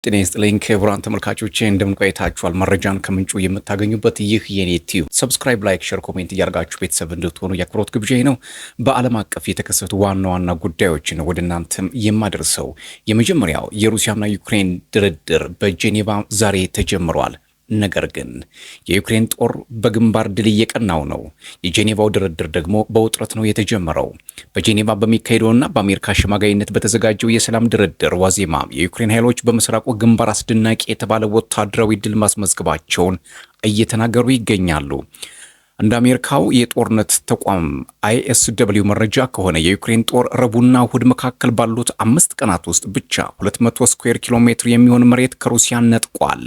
ጤና ይስጥልኝ ክቡራን ተመልካቾቼ እንደምን ቆይታችኋል? መረጃን ከምንጩ የምታገኙበት ይህ የኔ ቲዩብ ሰብስክራይብ፣ ላይክ፣ ሼር፣ ኮሜንት እያደረጋችሁ ቤተሰብ እንድትሆኑ የአክብሮት ግብዣዬ ነው። በዓለም አቀፍ የተከሰቱ ዋና ዋና ጉዳዮችን ወደ እናንተም የማደርሰው የመጀመሪያው የሩሲያና ዩክሬን ድርድር በጄኔቫ ዛሬ ተጀምሯል። ነገር ግን የዩክሬን ጦር በግንባር ድል እየቀናው ነው። የጄኔቫው ድርድር ደግሞ በውጥረት ነው የተጀመረው። በጄኔቫ በሚካሄደውና በአሜሪካ አሸማጋይነት በተዘጋጀው የሰላም ድርድር ዋዜማ የዩክሬን ኃይሎች በምስራቁ ግንባር አስደናቂ የተባለ ወታደራዊ ድል ማስመዝገባቸውን እየተናገሩ ይገኛሉ። እንደ አሜሪካው የጦርነት ተቋም ISW መረጃ ከሆነ የዩክሬን ጦር ረቡዕና እሁድ መካከል ባሉት 5 ቀናት ውስጥ ብቻ 200 ስኩዌር ኪሎ ሜትር የሚሆን መሬት ከሩሲያ ነጥቋል።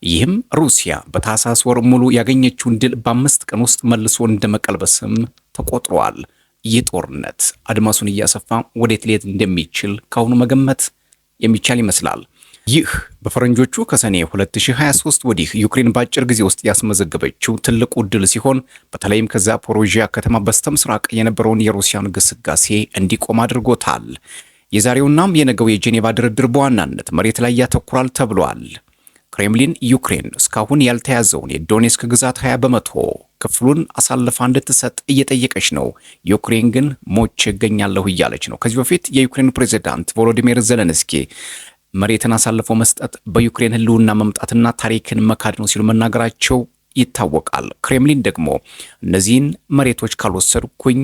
ይህም ሩሲያ በታህሳስ ወር ሙሉ ያገኘችውን ድል በ5 ቀን ውስጥ መልሶ እንደመቀልበስም ተቆጥሯል። ይህ ጦርነት አድማሱን እያሰፋ ወዴት ሊሄድ እንደሚችል ካሁኑ መገመት የሚቻል ይመስላል። ይህ በፈረንጆቹ ከሰኔ 2023 ወዲህ ዩክሬን በአጭር ጊዜ ውስጥ ያስመዘገበችው ትልቁ ድል ሲሆን በተለይም ከዛፖሮዥያ ከተማ በስተምስራቅ የነበረውን የሩሲያን ግስጋሴ እንዲቆም አድርጎታል። የዛሬውናም የነገው የጄኔቫ ድርድር በዋናነት መሬት ላይ ያተኩራል ተብሏል። ክሬምሊን ዩክሬን እስካሁን ያልተያዘውን የዶኔስክ ግዛት 20 በመቶ ክፍሉን አሳልፋ እንድትሰጥ እየጠየቀች ነው። ዩክሬን ግን ሞቼ እገኛለሁ እያለች ነው። ከዚህ በፊት የዩክሬን ፕሬዝዳንት ቮሎዲሚር ዘለንስኪ መሬትን አሳልፎ መስጠት በዩክሬን ሕልውና መምጣትና ታሪክን መካድ ነው ሲሉ መናገራቸው ይታወቃል። ክሬምሊን ደግሞ እነዚህን መሬቶች ካልወሰድኩኝ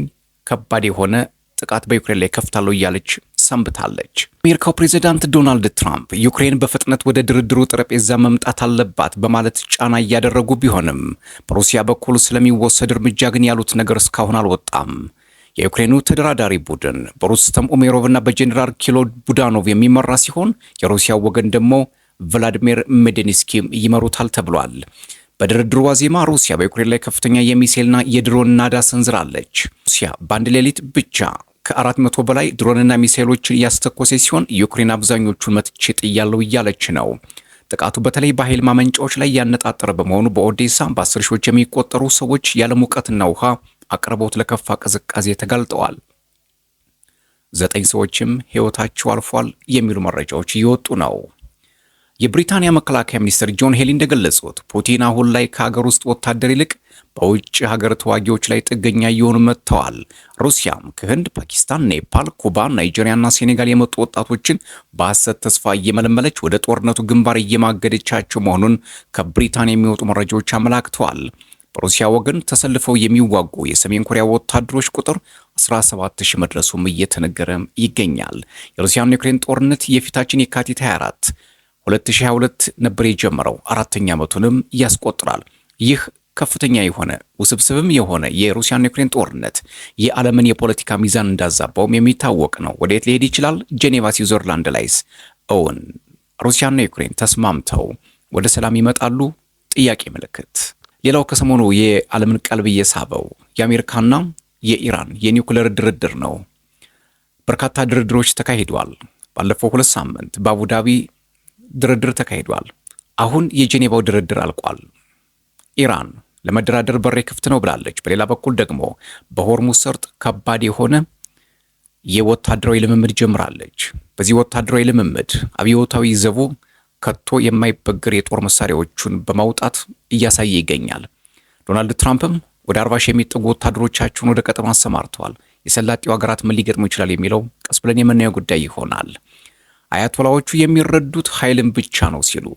ከባድ የሆነ ጥቃት በዩክሬን ላይ ከፍታለሁ እያለች ሰንብታለች። አሜሪካው ፕሬዝዳንት ዶናልድ ትራምፕ ዩክሬን በፍጥነት ወደ ድርድሩ ጠረጴዛ መምጣት አለባት በማለት ጫና እያደረጉ ቢሆንም በሩሲያ በኩል ስለሚወሰድ እርምጃ ግን ያሉት ነገር እስካሁን አልወጣም። የዩክሬኑ ተደራዳሪ ቡድን በሩስተም ኡሜሮቭ እና በጄኔራል ኪሎ ቡዳኖቭ የሚመራ ሲሆን የሩሲያው ወገን ደግሞ ቭላዲሚር ሜዲንስኪ ይመሩታል ተብሏል። በድርድሩ ዋዜማ ሩሲያ በዩክሬን ላይ ከፍተኛ የሚሳኤልና የድሮን ናዳ ሰንዝራለች። ሩሲያ በአንድ ሌሊት ብቻ ከ400 በላይ ድሮንና ሚሳኤሎችን እያስተኮሰ ሲሆን ዩክሬን አብዛኞቹን መትቼ ጥያለሁ እያለች ነው። ጥቃቱ በተለይ በኃይል ማመንጫዎች ላይ ያነጣጠረ በመሆኑ በኦዴሳ በ10 ሺዎች የሚቆጠሩ ሰዎች ያለ ሙቀትና ውሃ አቅርቦት ለከፋ ቅዝቃዜ ተጋልጠዋል። 9 ሰዎችም ሕይወታቸው አልፏል የሚሉ መረጃዎች እየወጡ ነው። የብሪታንያ መከላከያ ሚኒስትር ጆን ሄሊ እንደገለጹት ፑቲን አሁን ላይ ከሀገር ውስጥ ወታደር ይልቅ በውጭ ሀገር ተዋጊዎች ላይ ጥገኛ እየሆኑ መጥተዋል። ሩሲያም ከህንድ፣ ፓኪስታን፣ ኔፓል፣ ኩባ፣ ናይጄሪያና ሴኔጋል የመጡ ወጣቶችን በሐሰት ተስፋ እየመለመለች ወደ ጦርነቱ ግንባር እየማገደቻቸው መሆኑን ከብሪታንያ የሚወጡ መረጃዎች አመላክተዋል። በሩሲያ ወገን ተሰልፈው የሚዋጉ የሰሜን ኮሪያ ወታደሮች ቁጥር 17,000 መድረሱም እየተነገረ ይገኛል። የሩሲያና ዩክሬን ጦርነት የፊታችን የካቲት 24 2022 ነበር የጀመረው። 4ኛ ዓመቱንም ያስቆጥራል። ይህ ከፍተኛ የሆነ ውስብስብም የሆነ የሩሲያና ዩክሬን ጦርነት የዓለምን የፖለቲካ ሚዛን እንዳዛባውም የሚታወቅ ነው። ወዴት ሊሄድ ይችላል? ጄኔቫ ስዊዘርላንድ ላይስ እውን ሩሲያና ዩክሬን ተስማምተው ወደ ሰላም ይመጣሉ? ጥያቄ ምልክት። ሌላው ከሰሞኑ የዓለምን ቀልብ እየሳበው የአሜሪካና የኢራን የኒውክሌር ድርድር ነው። በርካታ ድርድሮች ተካሂደዋል። ባለፈው 2 ሳምንት በአቡዳቢ ድርድር ተካሂዷል። አሁን የጄኔቫው ድርድር አልቋል። ኢራን ለመደራደር በሬ ክፍት ነው ብላለች። በሌላ በኩል ደግሞ በሆርሙዝ ሰርጥ ከባድ የሆነ የወታደራዊ ልምምድ ጀምራለች። በዚህ ወታደራዊ ልምምድ አብዮታዊ ዘቡ ከቶ የማይበግር የጦር መሳሪያዎቹን በማውጣት እያሳየ ይገኛል። ዶናልድ ትራምፕም ወደ 40 ሺህ የሚጠጉ ወታደሮቻቸውን ወደ ቀጠና አሰማርተዋል። የሰላጤው ሀገራት ምን ሊገጥሙ ይችላል የሚለው ቀስ ብለን የምናየው ጉዳይ ይሆናል። አያቶላዎቹ የሚረዱት ኃይልን ብቻ ነው ሲሉ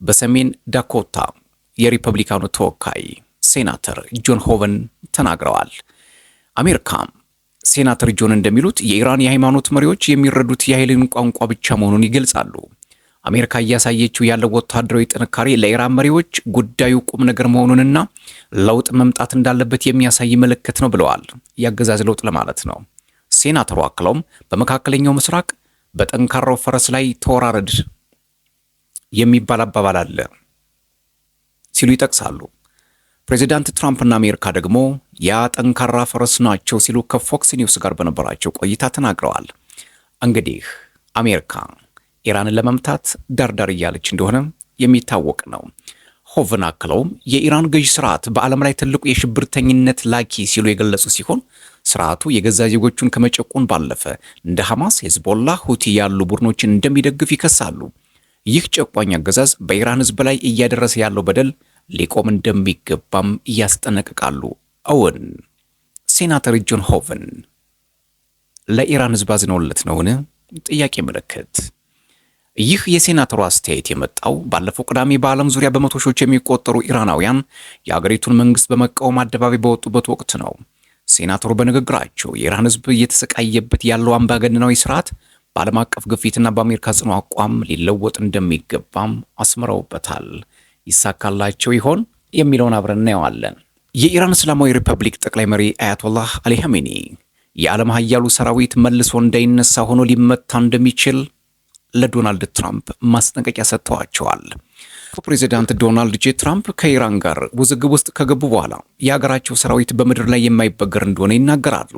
በሰሜን ዳኮታ የሪፐብሊካኑ ተወካይ ሴናተር ጆን ሆቨን ተናግረዋል። አሜሪካም ሴናተር ጆን እንደሚሉት የኢራን የሃይማኖት መሪዎች የሚረዱት የኃይልን ቋንቋ ብቻ መሆኑን ይገልጻሉ። አሜሪካ እያሳየችው ያለው ወታደራዊ ጥንካሬ ለኢራን መሪዎች ጉዳዩ ቁም ነገር መሆኑንና ለውጥ መምጣት እንዳለበት የሚያሳይ ምልክት ነው ብለዋል። የአገዛዝ ለውጥ ለማለት ነው። ሴናተሩ አክለውም በመካከለኛው ምስራቅ በጠንካራው ፈረስ ላይ ተወራረድ የሚባል አባባል አለ ሲሉ ይጠቅሳሉ። ፕሬዚዳንት ትራምፕና አሜሪካ ደግሞ ያ ጠንካራ ፈረስ ናቸው ሲሉ ከፎክስ ኒውስ ጋር በነበራቸው ቆይታ ተናግረዋል። እንግዲህ አሜሪካ ኢራንን ለመምታት ዳርዳር እያለች እንደሆነ የሚታወቅ ነው። ሆቨን አክለውም የኢራን ገዥ ስርዓት በዓለም ላይ ትልቁ የሽብርተኝነት ላኪ ሲሉ የገለጹ ሲሆን ስርዓቱ የገዛ ዜጎቹን ከመጨቆን ባለፈ እንደ ሐማስ፣ ሄዝቦላ፣ ሁቲ ያሉ ቡድኖችን እንደሚደግፍ ይከሳሉ። ይህ ጨቋኝ አገዛዝ በኢራን ሕዝብ ላይ እያደረሰ ያለው በደል ሊቆም እንደሚገባም ያስጠነቅቃሉ። እውን ሴናተር ጆን ሆቨን ለኢራን ሕዝብ አዝነውለት ነውን? ጥያቄ ምልክት። ይህ የሴናተሩ አስተያየት የመጣው ባለፈው ቅዳሜ በዓለም ዙሪያ በመቶ ሺዎች የሚቆጠሩ ኢራናውያን የአገሪቱን መንግስት በመቃወም አደባባይ በወጡበት ወቅት ነው። ሴናተሩ በንግግራቸው የኢራን ሕዝብ እየተሰቃየበት ያለው አምባገነናዊ ስርዓት በዓለም አቀፍ ግፊትና በአሜሪካ ጽኑ አቋም ሊለወጥ እንደሚገባም አስምረውበታል። ይሳካላቸው ይሆን የሚለውን አብረን እናየዋለን። የኢራን እስላማዊ ሪፐብሊክ ጠቅላይ መሪ አያቶላህ አሊ ኻሜኒ የዓለም ኃያሉ ሰራዊት መልሶ እንዳይነሳ ሆኖ ሊመታ እንደሚችል ለዶናልድ ትራምፕ ማስጠንቀቂያ ሰጥተዋቸዋል። ፕሬዚዳንት ዶናልድ ጄ ትራምፕ ከኢራን ጋር ውዝግብ ውስጥ ከገቡ በኋላ የሀገራቸው ሰራዊት በምድር ላይ የማይበገር እንደሆነ ይናገራሉ።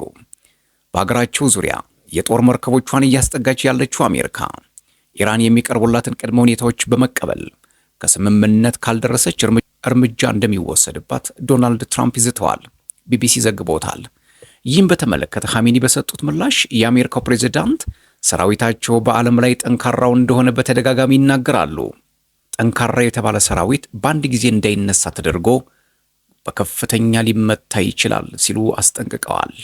በሀገራቸው ዙሪያ የጦር መርከቦቿን እያስጠጋች ያለችው አሜሪካ ኢራን የሚቀርቡላትን ቅድመ ሁኔታዎች በመቀበል ከስምምነት ካልደረሰች እርምጃ እንደሚወሰድባት ዶናልድ ትራምፕ ይዝተዋል። ቢቢሲ ዘግቦታል። ይህም በተመለከተ ኻሜኒ በሰጡት ምላሽ የአሜሪካው ፕሬዚዳንት ሰራዊታቸው በዓለም ላይ ጠንካራው እንደሆነ በተደጋጋሚ ይናገራሉ። ጠንካራ የተባለ ሰራዊት በአንድ ጊዜ እንዳይነሳ ተደርጎ በከፍተኛ ሊመታ ይችላል ሲሉ አስጠንቅቀዋል።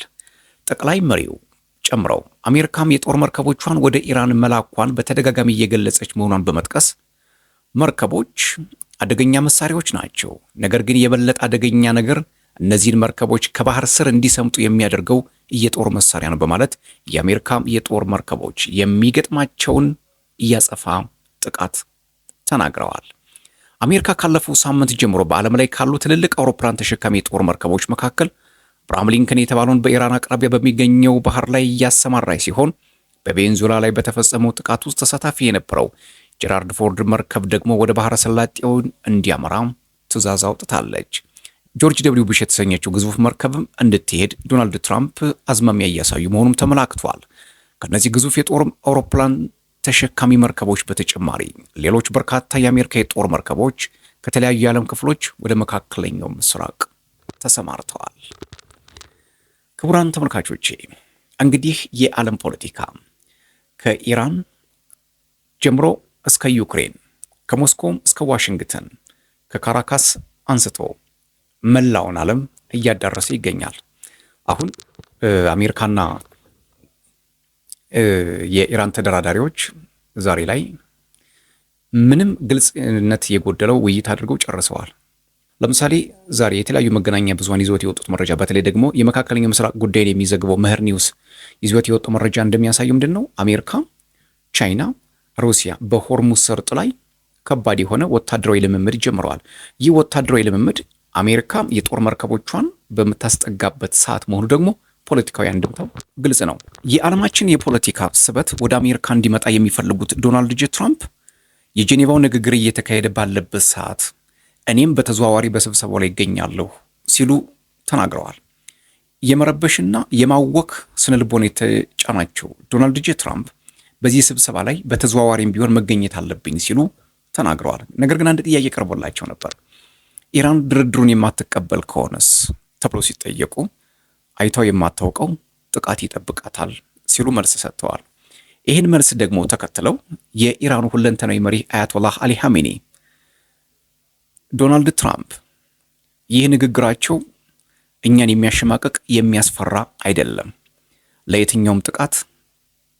ጠቅላይ መሪው ጨምረው አሜሪካም የጦር መርከቦቿን ወደ ኢራን መላኳን በተደጋጋሚ እየገለጸች መሆኗን በመጥቀስ መርከቦች አደገኛ መሳሪያዎች ናቸው፣ ነገር ግን የበለጠ አደገኛ ነገር እነዚህን መርከቦች ከባህር ስር እንዲሰምጡ የሚያደርገው የጦር መሳሪያ ነው በማለት የአሜሪካ የጦር መርከቦች የሚገጥማቸውን እያጸፋ ጥቃት ተናግረዋል። አሜሪካ ካለፈው ሳምንት ጀምሮ በዓለም ላይ ካሉ ትልልቅ አውሮፕላን ተሸካሚ የጦር መርከቦች መካከል አብርሃም ሊንከን የተባለውን በኢራን አቅራቢያ በሚገኘው ባህር ላይ እያሰማራች ሲሆን በቬንዙዌላ ላይ በተፈጸመው ጥቃት ውስጥ ተሳታፊ የነበረው ጀራርድ ፎርድ መርከብ ደግሞ ወደ ባህረ ሰላጤው እንዲያመራ ትዕዛዝ አውጥታለች። ጆርጅ ደብሊው ቡሽ የተሰኘችው ግዙፍ መርከብም እንድትሄድ ዶናልድ ትራምፕ አዝማሚያ እያሳዩ መሆኑም ተመላክቷል። ከነዚህ ግዙፍ የጦር አውሮፕላን ተሸካሚ መርከቦች በተጨማሪ ሌሎች በርካታ የአሜሪካ የጦር መርከቦች ከተለያዩ የዓለም ክፍሎች ወደ መካከለኛው ምስራቅ ተሰማርተዋል። ክቡራን ተመልካቾቼ እንግዲህ የዓለም ፖለቲካ ከኢራን ጀምሮ እስከ ዩክሬን፣ ከሞስኮም እስከ ዋሽንግተን፣ ከካራካስ አንስቶ መላውን ዓለም እያዳረሰ ይገኛል። አሁን አሜሪካና የኢራን ተደራዳሪዎች ዛሬ ላይ ምንም ግልጽነት የጎደለው ውይይት አድርገው ጨርሰዋል። ለምሳሌ ዛሬ የተለያዩ መገናኛ ብዙሃን ይዞት የወጡት መረጃ በተለይ ደግሞ የመካከለኛው ምስራቅ ጉዳይን የሚዘግበው መህር ኒውስ ይዞት የወጣው መረጃ እንደሚያሳየው ምንድን ነው? አሜሪካ፣ ቻይና፣ ሩሲያ በሆርሙዝ ሰርጥ ላይ ከባድ የሆነ ወታደራዊ ልምምድ ጀምረዋል። ይህ ወታደራዊ ልምምድ አሜሪካ የጦር መርከቦቿን በምታስጠጋበት ሰዓት መሆኑ ደግሞ ፖለቲካዊ አንድምታው ግልጽ ነው። የዓለማችን የፖለቲካ ስበት ወደ አሜሪካ እንዲመጣ የሚፈልጉት ዶናልድ ጄ ትራምፕ የጄኔቫው ንግግር እየተካሄደ ባለበት ሰዓት እኔም በተዘዋዋሪ በስብሰባው ላይ ይገኛለሁ ሲሉ ተናግረዋል። የመረበሽና የማወክ ስነልቦና የተጫናቸው ዶናልድ ጄ ትራምፕ በዚህ ስብሰባ ላይ በተዘዋዋሪም ቢሆን መገኘት አለብኝ ሲሉ ተናግረዋል። ነገር ግን አንድ ጥያቄ ቀርቦላቸው ነበር። ኢራን ድርድሩን የማትቀበል ከሆነስ ተብሎ ሲጠየቁ አይታው የማታውቀው ጥቃት ይጠብቃታል ሲሉ መልስ ሰጥተዋል። ይህን መልስ ደግሞ ተከትለው የኢራኑ ሁለንተናዊ መሪ አያቶላህ አሊ ኻሜኒ ዶናልድ ትራምፕ ይህ ንግግራቸው እኛን የሚያሸማቀቅ የሚያስፈራ አይደለም፣ ለየትኛውም ጥቃት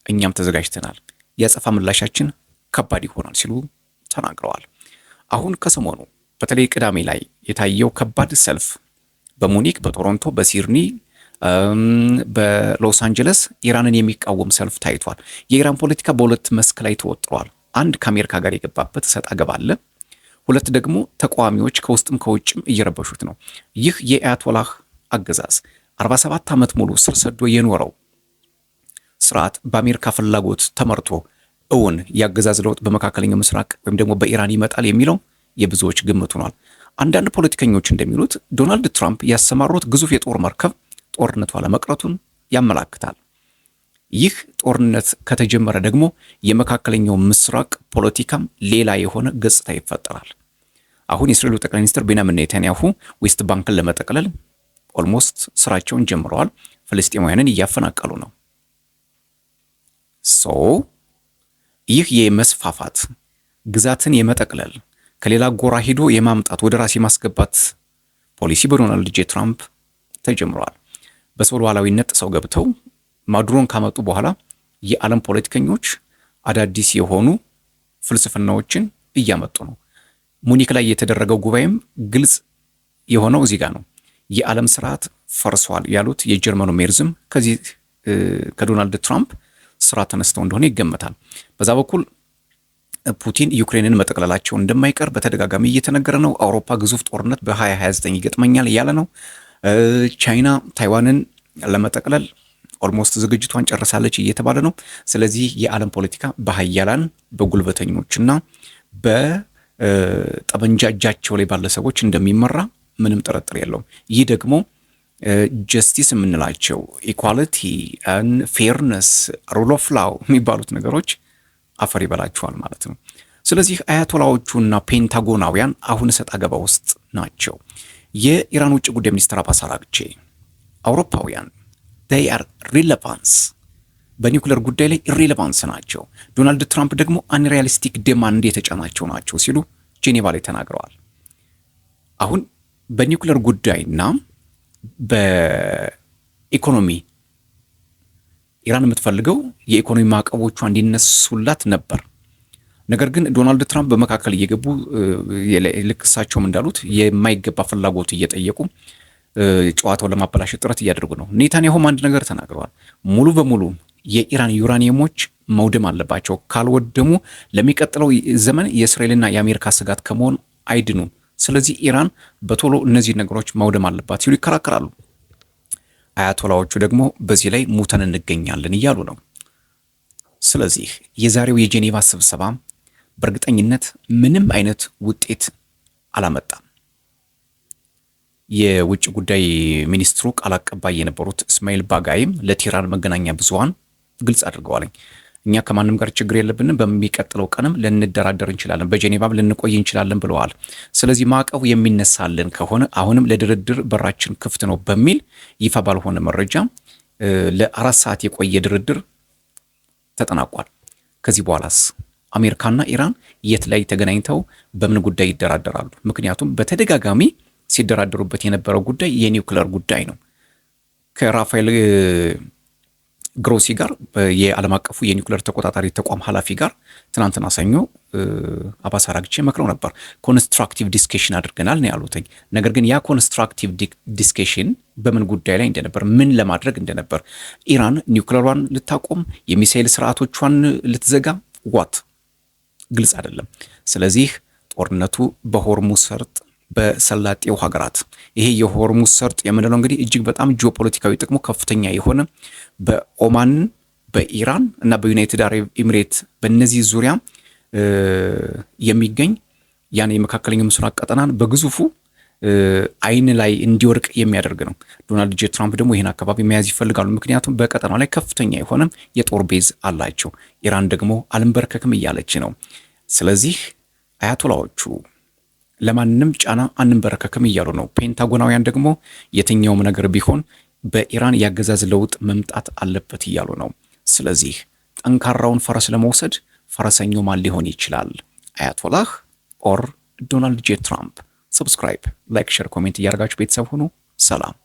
እኛም ተዘጋጅተናል፣ የአጸፋ ምላሻችን ከባድ ይሆናል ሲሉ ተናግረዋል። አሁን ከሰሞኑ በተለይ ቅዳሜ ላይ የታየው ከባድ ሰልፍ በሙኒክ፣ በቶሮንቶ፣ በሲድኒ፣ በሎስ አንጀለስ ኢራንን የሚቃወም ሰልፍ ታይቷል። የኢራን ፖለቲካ በሁለት መስክ ላይ ተወጥሯል። አንድ ከአሜሪካ ጋር የገባበት ሰጥ አገባ አለ። ሁለት ደግሞ ተቃዋሚዎች ከውስጥም ከውጭም እየረበሹት ነው። ይህ የአያቶላህ አገዛዝ 47 ዓመት ሙሉ ስር ሰዶ የኖረው ስርዓት በአሜሪካ ፍላጎት ተመርቶ እውን የአገዛዝ ለውጥ በመካከለኛው ምስራቅ ወይም ደግሞ በኢራን ይመጣል የሚለው የብዙዎች ግምት ሆኗል። አንዳንድ ፖለቲከኞች እንደሚሉት ዶናልድ ትራምፕ ያሰማሩት ግዙፍ የጦር መርከብ ጦርነቱ አለመቅረቱን ያመላክታል። ይህ ጦርነት ከተጀመረ ደግሞ የመካከለኛው ምስራቅ ፖለቲካም ሌላ የሆነ ገጽታ ይፈጠራል። አሁን የእስራኤሉ ጠቅላይ ሚኒስትር ቤንያሚን ኔታንያሁ ዌስት ባንክን ለመጠቅለል ኦልሞስት ስራቸውን ጀምረዋል። ፍልስጤማውያንን እያፈናቀሉ ነው። ይህ የመስፋፋት ግዛትን የመጠቅለል ከሌላ ጎራ ሄዶ የማምጣት ወደ ራስ የማስገባት ፖሊሲ በዶናልድ ጄ ትራምፕ ተጀምሯል። በሰው ሉዓላዊነት ጥሰው ገብተው ማዱሮን ካመጡ በኋላ የዓለም ፖለቲከኞች አዳዲስ የሆኑ ፍልስፍናዎችን እያመጡ ነው። ሙኒክ ላይ የተደረገው ጉባኤም ግልጽ የሆነው እዚህ ጋር ነው። የዓለም ስርዓት ፈርሷል ያሉት የጀርመኑ ሜርዝም ከዚህ ከዶናልድ ትራምፕ ስራ ተነስተው እንደሆነ ይገመታል። በዛ በኩል ፑቲን ዩክሬንን መጠቅለላቸው እንደማይቀር በተደጋጋሚ እየተነገረ ነው። አውሮፓ ግዙፍ ጦርነት በ2029 ይገጥመኛል እያለ ነው። ቻይና ታይዋንን ለመጠቅለል ኦልሞስት ዝግጅቷን ጨርሳለች እየተባለ ነው። ስለዚህ የዓለም ፖለቲካ በሀያላን በጉልበተኞችና በጠመንጃ እጃቸው ላይ ባለ ሰዎች እንደሚመራ ምንም ጥርጥር የለውም። ይህ ደግሞ ጀስቲስ የምንላቸው ኢኳሊቲ፣ ፌርነስ፣ ሩል ኦፍ ላው የሚባሉት ነገሮች አፈር ይበላቸዋል ማለት ነው። ስለዚህ አያቶላዎቹና ፔንታጎናውያን አሁን ሰጥ አገባ ውስጥ ናቸው። የኢራን ውጭ ጉዳይ ሚኒስትር አባስ አራግቺ አውሮፓውያን they are relevance በኒውክሌር ጉዳይ ላይ ኢሬሌቫንስ ናቸው፣ ዶናልድ ትራምፕ ደግሞ አንሪያሊስቲክ ዲማንድ የተጫናቸው ናቸው ሲሉ ጄኔቫ ላይ ተናግረዋል። አሁን በኒውክሌር ጉዳይና በኢኮኖሚ ኢራን የምትፈልገው የኢኮኖሚ ማዕቀቦቿ እንዲነሱላት ነበር። ነገር ግን ዶናልድ ትራምፕ በመካከል እየገቡ ልክ እሳቸውም እንዳሉት የማይገባ ፍላጎት እየጠየቁ ጨዋታውን ለማበላሸት ጥረት እያደረጉ ነው። ኔታንያሁም አንድ ነገር ተናግረዋል። ሙሉ በሙሉ የኢራን ዩራኒየሞች መውደም አለባቸው፣ ካልወደሙ ለሚቀጥለው ዘመን የእስራኤልና የአሜሪካ ስጋት ከመሆን አይድኑም። ስለዚህ ኢራን በቶሎ እነዚህ ነገሮች መውደም አለባት ሲሉ ይከራከራሉ። አያቶላዎቹ ደግሞ በዚህ ላይ ሙተን እንገኛለን እያሉ ነው። ስለዚህ የዛሬው የጄኔቫ ስብሰባ በእርግጠኝነት ምንም አይነት ውጤት አላመጣም። የውጭ ጉዳይ ሚኒስትሩ ቃል አቀባይ የነበሩት እስማኤል ባጋይም ለቴህራን መገናኛ ብዙሃን ግልጽ አድርገዋል። እኛ ከማንም ጋር ችግር የለብንም፣ በሚቀጥለው ቀንም ልንደራደር እንችላለን፣ በጄኔቫም ልንቆይ እንችላለን ብለዋል። ስለዚህ ማዕቀቡ የሚነሳልን ከሆነ አሁንም ለድርድር በራችን ክፍት ነው በሚል ይፋ ባልሆነ መረጃ ለ4 ሰዓት የቆየ ድርድር ተጠናቋል። ከዚህ በኋላስ አሜሪካና ኢራን የት ላይ ተገናኝተው በምን ጉዳይ ይደራደራሉ? ምክንያቱም በተደጋጋሚ ሲደራደሩበት የነበረው ጉዳይ የኒውክሌር ጉዳይ ነው። ከራፋኤል ግሮሲ ጋር የዓለም አቀፉ የኒውክሌር ተቆጣጣሪ ተቋም ኃላፊ ጋር ትናንትና ሰኞ አባስ አራግቺ መክረው ነበር። ኮንስትራክቲቭ ዲስከሽን አድርገናል ነው ያሉትኝ። ነገር ግን ያ ኮንስትራክቲቭ ዲስከሽን በምን ጉዳይ ላይ እንደነበር፣ ምን ለማድረግ እንደነበር፣ ኢራን ኒውክሌሯን ልታቆም፣ የሚሳኤል ስርዓቶቿን ልትዘጋ ዋት ግልጽ አይደለም። ስለዚህ ጦርነቱ በሆርሙዝ ሰርጥ በሰላጤው ሀገራት ይሄ የሆርሙዝ ሰርጥ የምንለው እንግዲህ እጅግ በጣም ጂኦፖለቲካዊ ጥቅሙ ከፍተኛ የሆነ በኦማን በኢራን እና በዩናይትድ አረብ ኤሚሬት በእነዚህ ዙሪያ የሚገኝ ያን የመካከለኛው ምስራቅ ቀጠናን በግዙፉ አይን ላይ እንዲወርቅ የሚያደርግ ነው። ዶናልድ ጄ ትራምፕ ደግሞ ይህን አካባቢ መያዝ ይፈልጋሉ። ምክንያቱም በቀጠናው ላይ ከፍተኛ የሆነ የጦር ቤዝ አላቸው። ኢራን ደግሞ አልንበርከክም እያለች ነው። ስለዚህ አያቶላዎቹ ለማንም ጫና አንንበረከክም እያሉ ነው። ፔንታጎናውያን ደግሞ የትኛውም ነገር ቢሆን በኢራን ያገዛዝ ለውጥ መምጣት አለበት እያሉ ነው። ስለዚህ ጠንካራውን ፈረስ ለመውሰድ ፈረሰኛው ማን ሊሆን ይችላል? አያቶላህ ኦር ዶናልድ ጄ ትራምፕ? ሰብስክራይብ፣ ላይክ፣ ሼር፣ ኮሜንት እያደረጋችሁ ቤተሰብ ሁኑ። ሰላም።